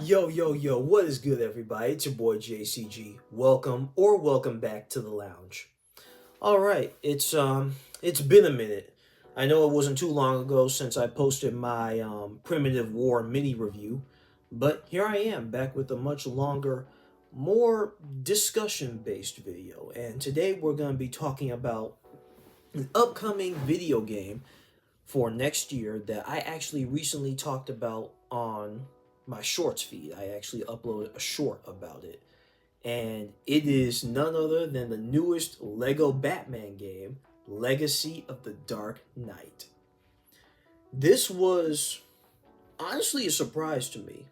Yo, what is good, everybody? It's your boy JCG. Welcome back to the lounge. All right, it's been a minute. I know it wasn't too long ago since I posted my Primitive War mini review, but here I am back with a much longer, more discussion-based video. And today we're going to be talking about an upcoming video game for next year that I actually recently talked about on my shorts feed. I actually uploaded a short about it. And it is none other than the newest Lego Batman game, Legacy of the Dark Knight. This was honestly a surprise to me.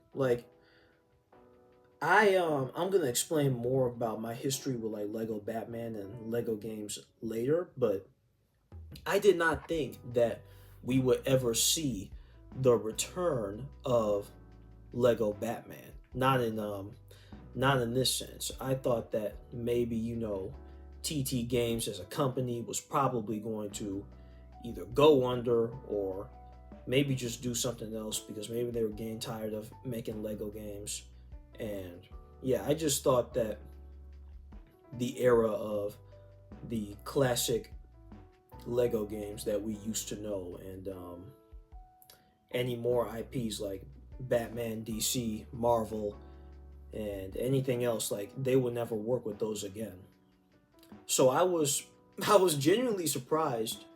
I'm gonna explain more about my history with like Lego Batman and Lego games later, but I did not think that we would ever see the return of Lego Batman. Not in this sense. I thought that maybe, TT Games as a company was probably going to either go under or maybe just do something else because maybe they were getting tired of making Lego games. And yeah, I just thought that the era of the classic Lego games that we used to know and any more IPs like Batman, DC, Marvel, and anything else, like they would never work with those again. So I was genuinely surprised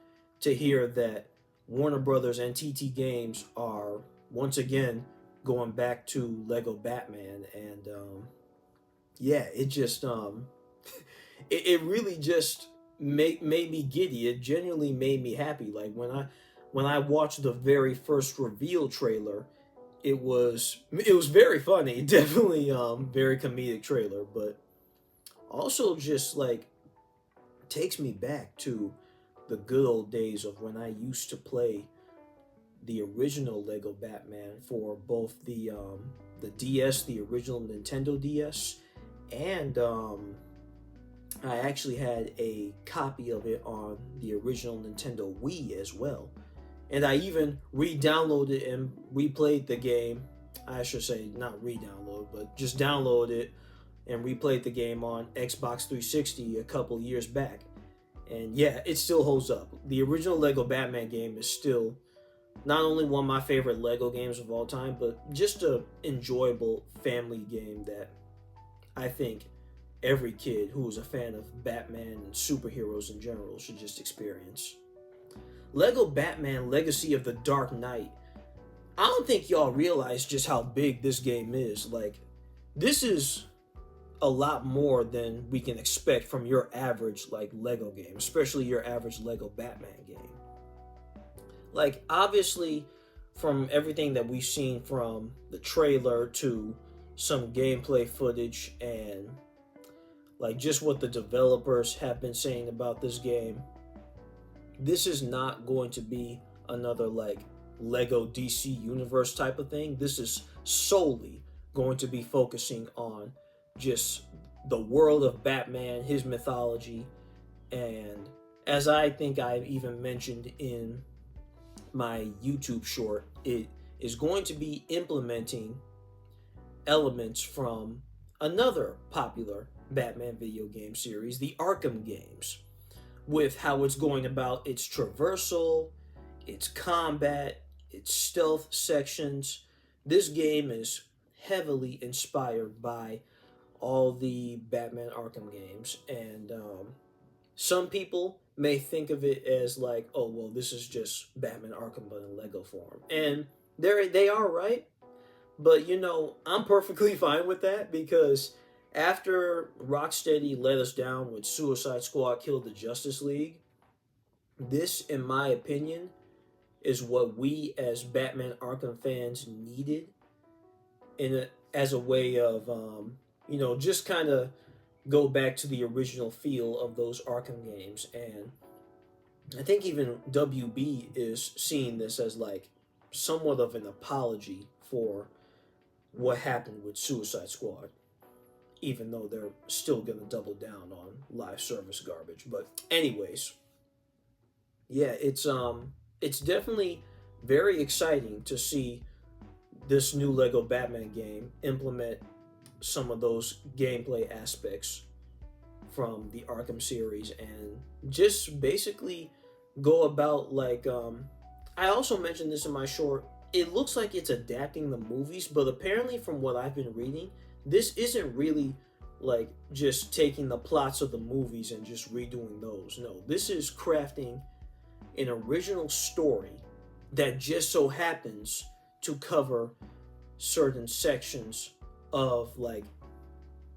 to hear that Warner Brothers and TT Games are once again going back to Lego Batman, and yeah, it just it really just made me giddy. It genuinely made me happy. Like when I watched the very first reveal trailer, it was very funny. Definitely very comedic trailer, but also just like takes me back to the good old days of when I used to play the original Lego Batman for both the DS, the original Nintendo DS, and I actually had a copy of it on the original Nintendo Wii as well. And I even re-downloaded and replayed the game. I should say not re-download, but just download it and replayed the game on Xbox 360 a couple years back. And yeah, it still holds up. The original Lego Batman game is still not only one of my favorite Lego games of all time, but just a enjoyable family game that I think every kid who is a fan of Batman and superheroes in general should just experience. Lego Batman Legacy of the Dark Knight. I don't think y'all realize just how big this game is. Like, this is a lot more than we can expect from your average like Lego game, especially your average Lego Batman game. Like, obviously, from everything that we've seen from the trailer to some gameplay footage and like just what the developers have been saying about this game, this is not going to be another like Lego DC Universe type of thing. This is solely going to be focusing on just the world of Batman, his mythology, and as I think I've even mentioned in my YouTube short, it is going to be implementing elements from another popular Batman video game series, the Arkham games, with how it's going about its traversal, its combat, its stealth sections. This game is heavily inspired by all the Batman Arkham games, and some people may think of it as like, oh well, this is just Batman Arkham but in Lego form, and they are right. But I'm perfectly fine with that because after Rocksteady let us down with Suicide Squad Killed the Justice League, this, in my opinion, is what we as Batman Arkham fans needed as a way of, just kind of go back to the original feel of those Arkham games. And I think even WB is seeing this as like somewhat of an apology for what happened with Suicide Squad, even though they're still going to double down on live service garbage. But anyways, yeah, it's definitely very exciting to see this new Lego Batman game implement some of those gameplay aspects from the Arkham series and just basically go about like I also mentioned this in my short. It looks like it's adapting the movies, but apparently from what I've been reading, this isn't really like just taking the plots of the movies and just redoing those. No, this is crafting an original story that just so happens to cover certain sections of like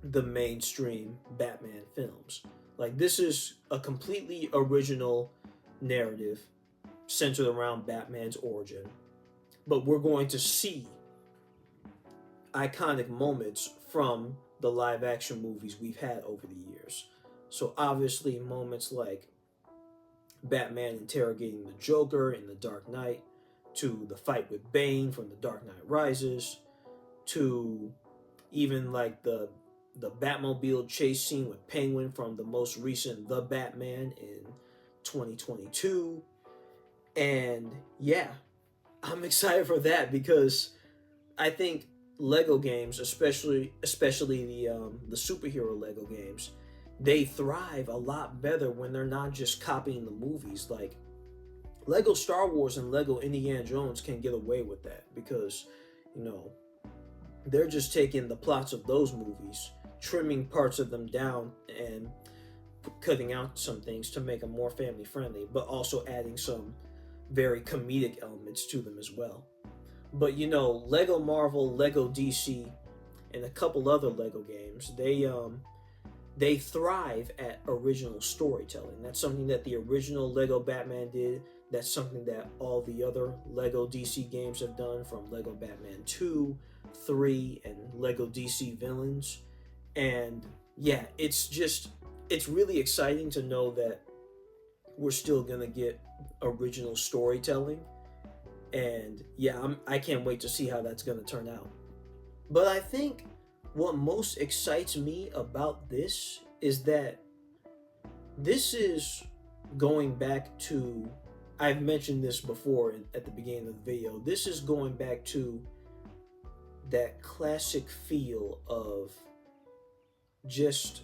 the mainstream Batman films. Like this is a completely original narrative centered around Batman's origin, but we're going to see iconic moments from the live action movies we've had over the years. So obviously moments like Batman interrogating the Joker in The Dark Knight, to the fight with Bane from The Dark Knight Rises, to even like the Batmobile chase scene with Penguin from the most recent The Batman in 2022. And yeah, I'm excited for that because I think Lego games, especially the superhero Lego games, they thrive a lot better when they're not just copying the movies. Like Lego Star Wars and Lego Indiana Jones can get away with that because, you know, they're just taking the plots of those movies, trimming parts of them down and cutting out some things to make them more family friendly, but also adding some very comedic elements to them as well. But you know, Lego Marvel, Lego DC, and a couple other Lego games, they thrive at original storytelling. That's something that the original Lego Batman did. That's something that all the other Lego DC games have done, from Lego Batman 2, 3, and Lego DC Villains. And yeah, it's really exciting to know that we're still gonna get original storytelling. And yeah, I can't wait to see how that's gonna turn out. But I think what most excites me about this is that this is going back to, I've mentioned this before at the beginning of the video, this is going back to that classic feel of just,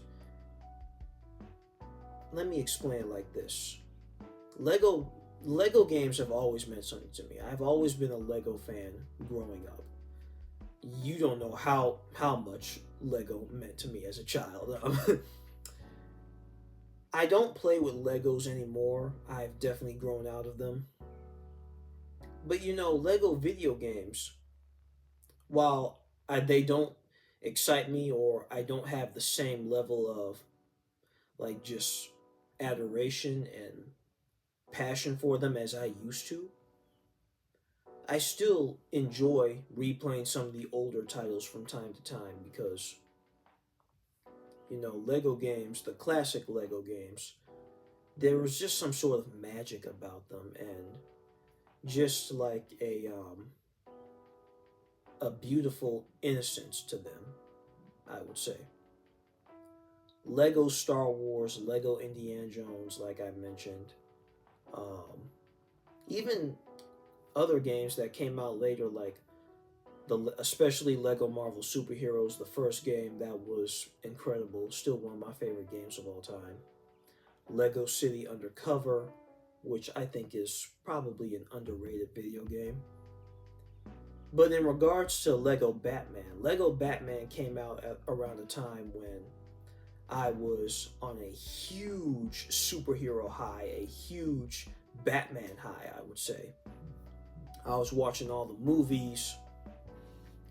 let me explain it like this. Lego games have always meant something to me. I've always been a Lego fan growing up. You don't know how much Lego meant to me as a child. I don't play with Legos anymore. I've definitely grown out of them. But you know, Lego video games, while they don't excite me, or I don't have the same level of like just adoration and passion for them as I used to, I still enjoy replaying some of the older titles from time to time because, you know, Lego games, the classic Lego games, there was just some sort of magic about them and just like a beautiful innocence to them, I would say. Lego Star Wars, Lego Indiana Jones, like I mentioned, even other games that came out later, like especially Lego Marvel Superheroes, the first game, that was incredible, still one of my favorite games of all time. Lego City Undercover, which I think is probably an underrated video game. But in regards to Lego Batman came out at around a time when I was on a huge superhero high, a huge Batman high, I would say. I was watching all the movies,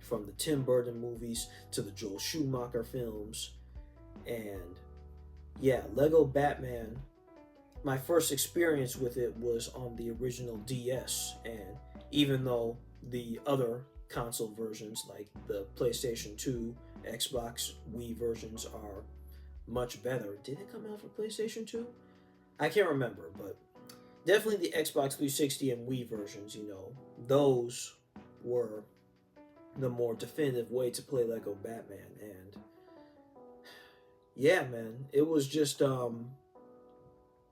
from the Tim Burton movies to the Joel Schumacher films. And yeah, Lego Batman, my first experience with it was on the original DS. And even though the other console versions, like the PlayStation 2, Xbox, Wii versions, are much better. Did it come out for PlayStation 2? I can't remember, but definitely the Xbox 360 and Wii versions, you know, those were the more definitive way to play Lego Batman. And yeah, man, it was just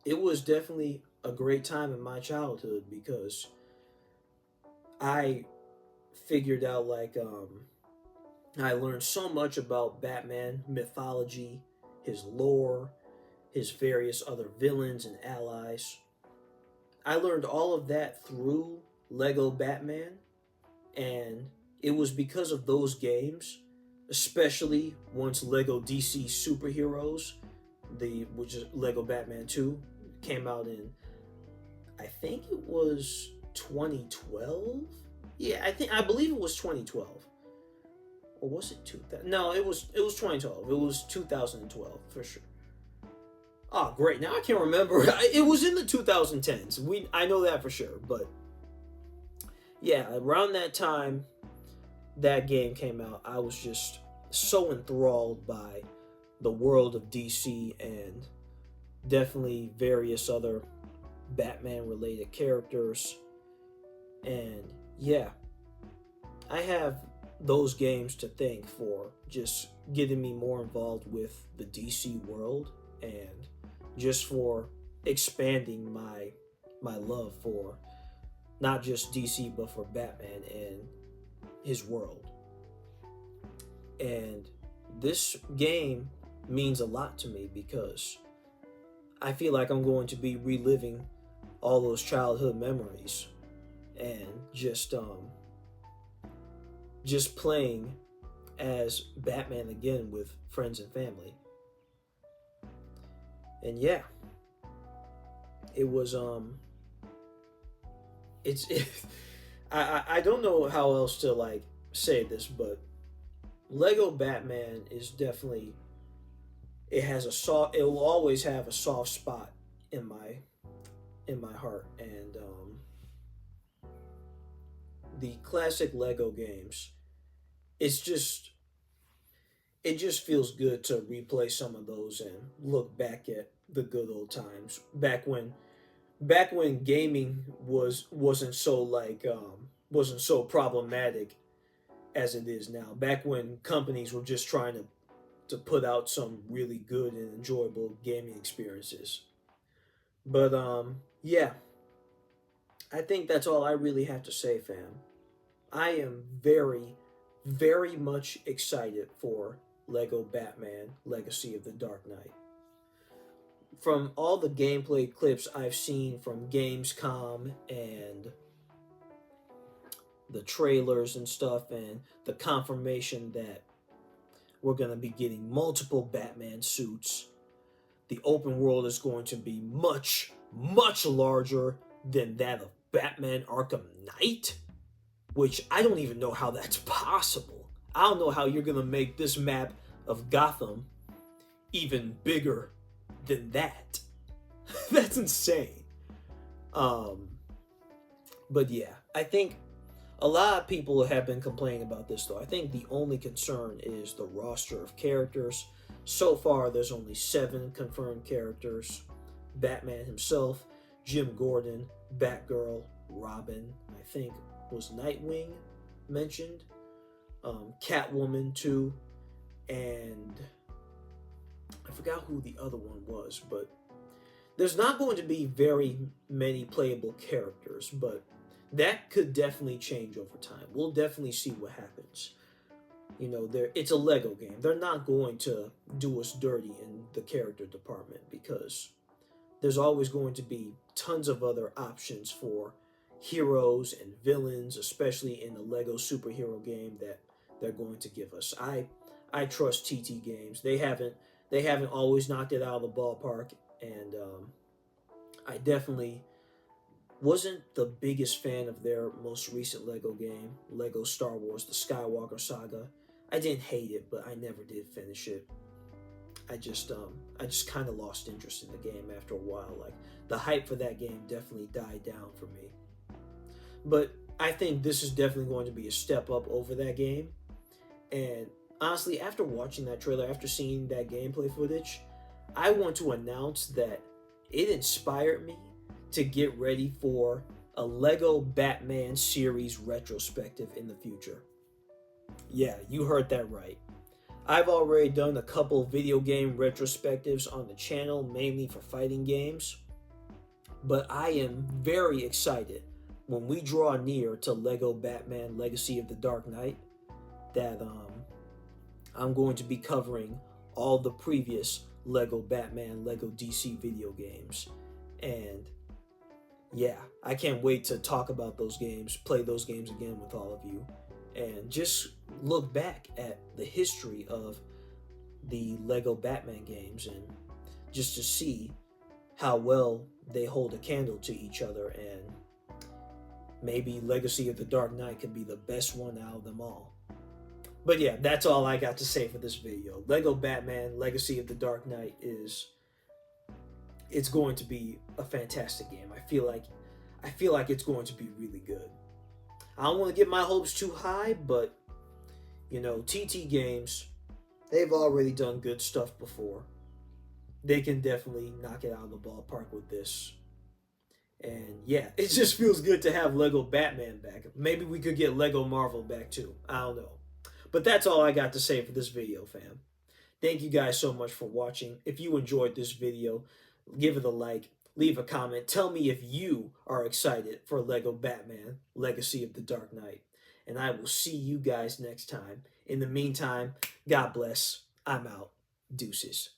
it was definitely a great time in my childhood because I figured out I learned so much about Batman mythology, his lore, his various other villains and allies. I learned all of that through Lego Batman, and it was because of those games, especially once Lego DC Superheroes, the which is Lego Batman 2, came out in, I think it was 2012. Yeah, I believe it was 2012. Or was it 2000? No, it was 2012. It was 2012 for sure. Oh, great! Now I can't remember. It was in the 2010s. I know that for sure. But yeah, around that time, that game came out. I was just so enthralled by the world of DC and definitely various other Batman-related characters. And yeah, I have those games to thank for just getting me more involved with the DC world and just for expanding my love for not just DC but for Batman and his world. And this game means a lot to me because I feel like I'm going to be reliving all those childhood memories and just playing as Batman again with friends and family. And yeah, it was it's it, I don't know how else to like say this, but Lego Batman is definitely, it will always have a soft spot in my heart. And the classic Lego games, it's just it just feels good to replay some of those and look back at the good old times back when gaming wasn't so problematic as it is now. Back when companies were just trying to put out some really good and enjoyable gaming experiences. But yeah, I think that's all I really have to say, fam. I am very, very much excited for Lego Batman Legacy of the Dark Knight. From all the gameplay clips I've seen from Gamescom and the trailers and stuff, and the confirmation that we're going to be getting multiple Batman suits, the open world is going to be much, much larger than that of Batman Arkham Knight, which I don't even know how that's possible. I don't know how you're going to make this map of Gotham even bigger than that. That's insane. But yeah, I think a lot of people have been complaining about this though. I think the only concern is the roster of characters. So far, there's only 7 confirmed characters. Batman himself, Jim Gordon, Batgirl, Robin, I think was Nightwing mentioned, Catwoman too, and I forgot who the other one was, but there's not going to be very many playable characters, but that could definitely change over time. We'll definitely see what happens. You know, it's a Lego game. They're not going to do us dirty in the character department because there's always going to be tons of other options for heroes and villains, especially in the Lego superhero game that they're going to give us. I trust TT Games. They haven't always knocked it out of the ballpark, and I definitely wasn't the biggest fan of their most recent Lego game, Lego Star Wars: The Skywalker Saga. I didn't hate it, but I never did finish it. I just kind of lost interest in the game after a while. Like, the hype for that game definitely died down for me. But I think this is definitely going to be a step up over that game. And honestly, after watching that trailer, after seeing that gameplay footage, I want to announce that it inspired me to get ready for a Lego Batman series retrospective in the future. Yeah, you heard that right. I've already done a couple video game retrospectives on the channel, mainly for fighting games, but I am very excited when we draw near to Lego Batman Legacy of the Dark Knight, that I'm going to be covering all the previous Lego Batman, Lego DC video games. And yeah, I can't wait to talk about those games, play those games again with all of you, and just look back at the history of the Lego Batman games and just to see how well they hold a candle to each other, and maybe Legacy of the Dark Knight could be the best one out of them all. But yeah, that's all I got to say for this video. Lego Batman Legacy of the Dark Knight it's going to be a fantastic game. I feel like it's going to be really good. I don't want to get my hopes too high, but you know, TT Games, they've already done good stuff before. They can definitely knock it out of the ballpark with this. And yeah, it just feels good to have Lego Batman back. Maybe we could get Lego Marvel back too. I don't know. But that's all I got to say for this video, fam. Thank you guys so much for watching. If you enjoyed this video, give it a like, leave a comment. Tell me if you are excited for Lego Batman Legacy of the Dark Knight. And I will see you guys next time. In the meantime, God bless. I'm out. Deuces.